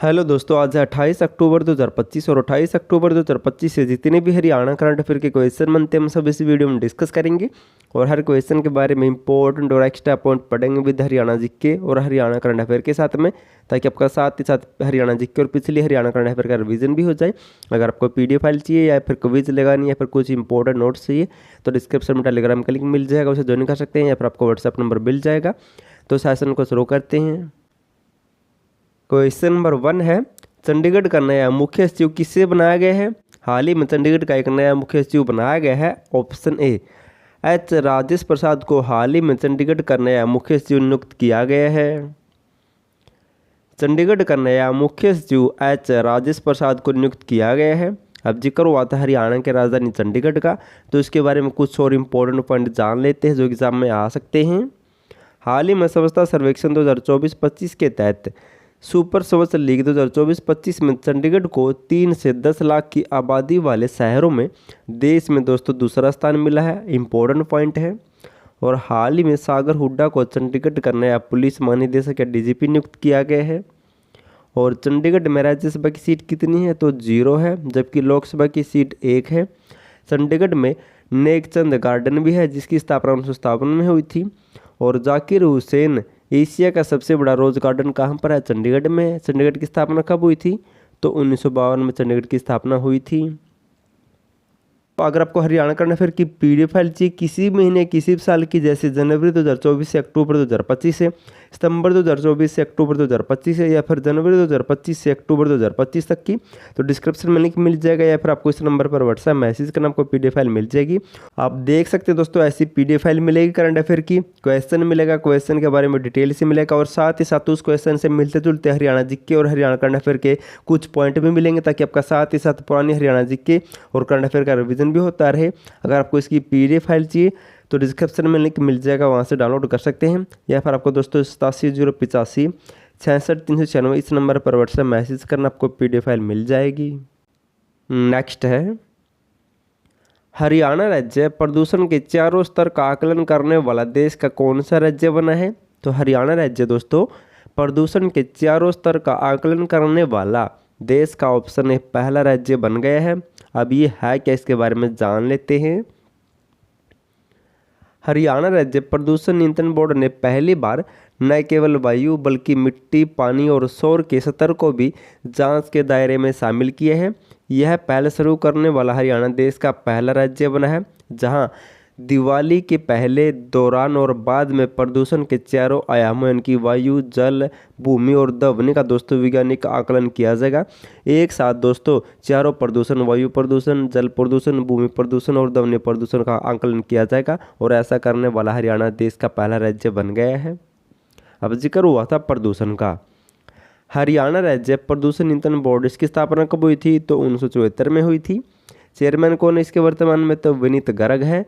Hello दोस्तों, आज है 28 अक्टूबर 2025 और 28 अक्टूबर 2025 से जितने भी हरियाणा करंट अफेयर के क्वेश्चन बनते हैं हम सब इस वीडियो में डिस्कस करेंगे और हर क्वेश्चन के बारे में इंपॉर्टेंट और एक्स्ट्रा पॉइंट पढ़ेंगे विद हरियाणा जीके और हरियाणा करंट अफेयर के साथ में, ताकि आपका साथ ही साथ हरियाणा जीके और पिछली हरियाणा करंट अफेयर का रिवीजन भी हो जाए। अगर आपको PDF फाइल चाहिए या फिर क्विज लगानी या फिर कुछ इंपॉर्टेंट नोट्स चाहिए तो डिस्क्रिप्शन में टेलीग्राम का लिंक मिल जाएगा, उसे ज्वाइन कर सकते हैं या फिर आपको व्हाट्सएप नंबर मिल जाएगा। तो सेशन को शुरू करते हैं। क्वेश्चन नंबर 1 है, चंडीगढ़ का नया मुख्य सचिव किससे बनाया गया है? हाल ही में चंडीगढ़ का एक नया मुख्य सचिव बनाया गया है। ऑप्शन ए एच राजेश प्रसाद को हाल ही में चंडीगढ़ का नया मुख्य सचिव नियुक्त किया गया है। चंडीगढ़ का नया मुख्य सचिव एच राजेश प्रसाद को नियुक्त किया गया है। अब जिक्र हुआ था हरियाणा की राजधानी चंडीगढ़ का, तो इसके बारे में कुछ और इम्पोर्टेंट पॉइंट जान लेते हैं जो एग्जाम में आ सकते हैं। हाल ही में स्वच्छता सर्वेक्षण 2024-25 के तहत सुपर स्वच्छ लीग 2024-25 में चंडीगढ़ को 3 से 10 लाख की आबादी वाले शहरों में देश में दोस्तों दूसरा स्थान मिला है। इम्पोर्टेंट पॉइंट है। और हाल ही में सागर हुड्डा को चंडीगढ़ का नया पुलिस महानिदेशक या DGP नियुक्त किया गया है। और चंडीगढ़ में राज्यसभा की सीट कितनी है? तो 0 है, जबकि लोकसभा की सीट 1 है। चंडीगढ़ में नेकचंद गार्डन भी है जिसकी स्थापना 1957 में हुई थी। और जाकिर हुसैन एशिया का सबसे बड़ा रोज गार्डन कहाँ पर है? चंडीगढ़ में। चंडीगढ़ की स्थापना कब हुई थी? तो 1952 में चंडीगढ़ की स्थापना हुई थी। तो अगर आपको हरियाणा करंट अफेयर की PDF फाइल चाहिए किसी महीने किसी भी साल की, जैसे जनवरी 2024 से अक्टूबर 2025 से, सितंबर 2024 से अक्टूबर 2025 से, या फिर जनवरी 2025 से अक्टूबर 2025 तक की, तो डिस्क्रिप्शन में लिंक मिल जाएगा या फिर आपको इस नंबर पर व्हाट्सएप मैसेज करना, आपको PDF फाइल मिल जाएगी। आप देख सकते हैं दोस्तों, ऐसी PDF फाइल मिलेगी करंट अफेयर की, क्वेश्चन मिलेगा, क्वेश्चन के बारे में डिटेल से मिलेगा और साथ ही साथ उस क्वेश्चन से मिलते जुलते हरियाणा जीके और हरियाणा करंट अफेयर के कुछ पॉइंट भी मिलेंगे, ताकि आपका साथ ही साथ पुरानी हरियाणा जीके और करंट अफेयर का रिवीजन भी होता रहे। अगर आपको इसकी PDF फाइल चाहिए तो डिस्क्रिप्शन में लिंक मिल जाएगा, वहाँ से डाउनलोड कर सकते हैं। या फिर आपको दोस्तों 87 085 66 396 इस नंबर पर व्हाट्सएप मैसेज करना, आपको PDF फाइल मिल जाएगी। नेक्स्ट है, हरियाणा राज्य प्रदूषण के चारों स्तर का आकलन करने वाला देश का कौन सा राज्य बना है? तो हरियाणा राज्य दोस्तों प्रदूषण के चारों स्तर का आकलन करने वाला देश का ऑप्शन है पहला राज्य बन गया है। अब ये है क्या, इसके बारे में जान लेते हैं। हरियाणा राज्य प्रदूषण नियंत्रण बोर्ड ने पहली बार न केवल वायु बल्कि मिट्टी, पानी और शोर के स्तर को भी जांच के दायरे में शामिल किए हैं। यह पहल शुरू करने वाला हरियाणा देश का पहला राज्य बना है जहां दिवाली के पहले, दौरान और बाद में प्रदूषण के चारों आयामों यानी वायु, जल, भूमि और ध्वनि का दोस्तों वैज्ञानिक आकलन किया जाएगा। एक साथ दोस्तों चारों प्रदूषण, वायु प्रदूषण, जल प्रदूषण, भूमि प्रदूषण और ध्वनि प्रदूषण का आकलन किया जाएगा और ऐसा करने वाला हरियाणा देश का पहला राज्य बन गया है। अब जिक्र हुआ था प्रदूषण का। हरियाणा राज्य प्रदूषण नियंत्रण बोर्ड इसकी स्थापना कब हुई थी? तो 1974 में हुई थी। चेयरमैन कौन है इसके वर्तमान में? तो विनीत गर्ग है।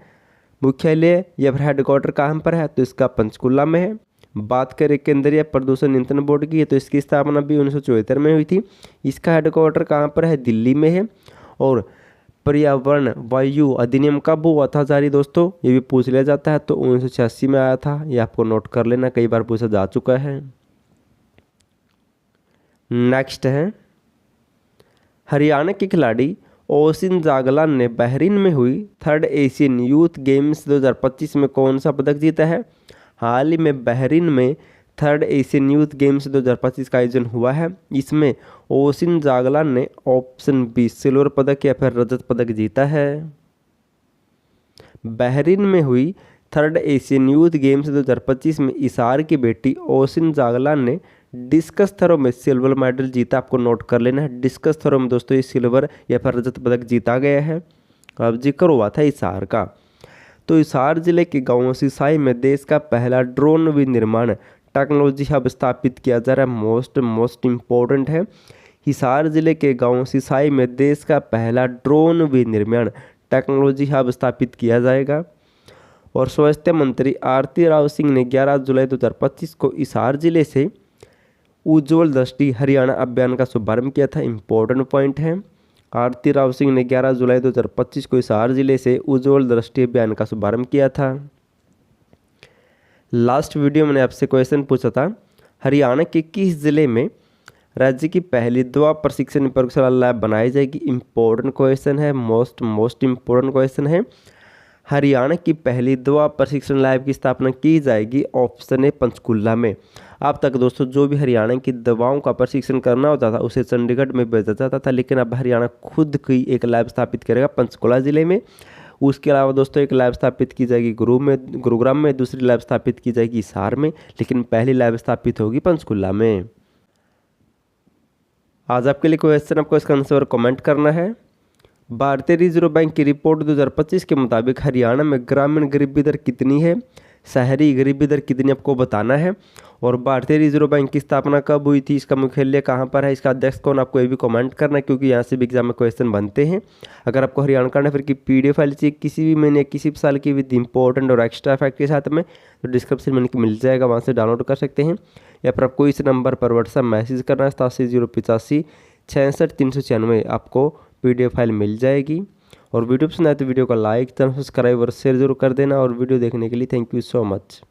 मुख्यालय या फिर हेडक्वार्टर कहाँ पर है? तो इसका पंचकुला में है। बात करें केंद्रीय प्रदूषण नियंत्रण बोर्ड की, तो इसकी स्थापना भी 1974 में हुई थी। इसका हेडक्वार्टर कहाँ पर है? दिल्ली में है। और पर्यावरण वायु अधिनियम कब हुआ था जारी दोस्तों? ये भी पूछ लिया जाता है, तो 1986 में आया था। ये आपको नोट कर लेना, कई बार पूछा जा चुका है। नेक्स्ट है, हरियाणा के खिलाड़ी ओसिन जागलान ने बहरीन में हुई 3rd एशियन यूथ गेम्स 2025 में कौन सा पदक जीता है? हाल ही में बहरीन में 3rd एशियन यूथ गेम्स 2025 का आयोजन हुआ है। इसमें ओसिन जागलान ने ऑप्शन बी सिल्वर पदक या फिर रजत पदक जीता है। बहरीन में हुई 3rd एशियन यूथ गेम्स 2025 में इसार की बेटी ओसिन जागलान ने डिस्कस थ्रो में सिल्वर मेडल जीता। आपको नोट कर लेना है, डिस्कस थ्रो में दोस्तों ये सिल्वर या फिर रजत पदक जीता गया है। अब जिक्र हुआ था इसार का, तो इसार जिले के गांव सिसाई में देश का पहला ड्रोन विनिर्माण टेक्नोलॉजी हब स्थापित किया जा रहा है। मोस्ट इम्पोर्टेंट है, हिसार जिले के गांव सिसाई में देश का पहला ड्रोन विनिर्माण टेक्नोलॉजी हब स्थापित किया जाएगा। और स्वास्थ्य मंत्री आरती राव सिंह ने 11 जुलाई 2025 को हिसार जिले से उज्ज्वल दृष्टि हरियाणा अभियान का शुभारंभ किया था। इम्पोर्टेंट पॉइंट है, आरती राव सिंह ने 11 जुलाई 2025 को हिसार जिले से उज्ज्वल दृष्टि अभियान का शुभारंभ किया था। लास्ट वीडियो मैंने आपसे क्वेश्चन पूछा था, हरियाणा के किस जिले में राज्य की पहली दवा प्रशिक्षण प्रयोगशाला लैब बनाई जाएगी। इम्पोर्टेंट क्वेश्चन है, मोस्ट इम्पोर्टेंट क्वेश्चन है। हरियाणा की पहली दवा प्रशिक्षण लैब की स्थापना की जाएगी। ऑप्शन है पंचकुला में। अब तक दोस्तों जो भी हरियाणा की दवाओं का प्रशिक्षण करना होता था उसे चंडीगढ़ में भेजा जाता था, लेकिन अब हरियाणा खुद की एक लैब स्थापित करेगा पंचकुला जिले में। उसके अलावा दोस्तों एक लैब स्थापित की जाएगी गुरुग्राम में, दूसरी लैब स्थापित की जाएगी हिसार में, लेकिन पहली लैब स्थापित होगी पंचकुला में। आज आपके लिए क्वेश्चन, आपको इसका आंसर कमेंट करना है। भारतीय रिजर्व बैंक की रिपोर्ट 2025 के मुताबिक हरियाणा में ग्रामीण गरीबी दर कितनी है, शहरी गरीबी दर कितनी, आपको बताना है। और भारतीय रिजर्व बैंक की स्थापना कब हुई थी, इसका मुख्यालय कहाँ पर है, इसका अध्यक्ष कौन, आपको ये भी कमेंट करना है, क्योंकि यहाँ से भी एग्जाम में क्वेश्चन बनते हैं। अगर आपको हरियाणा करंट अफेयर की PDF फाइल चाहिए किसी भी महीने किसी भी साल की विद इंपॉर्टेंट और एक्स्ट्रा फैक्ट के साथ में, तो डिस्क्रिप्शन में मिल जाएगा, वहाँ से डाउनलोड कर सकते हैं। या फिर आपको इस नंबर पर व्हाट्सएप मैसेज करना है 87 085 66 396, आपको PDF फाइल मिल जाएगी। और वीडियो पसंद आए तो वीडियो को लाइक, चैनल सब्सक्राइब और शेयर जरूर कर देना। और वीडियो देखने के लिए थैंक यू सो मच।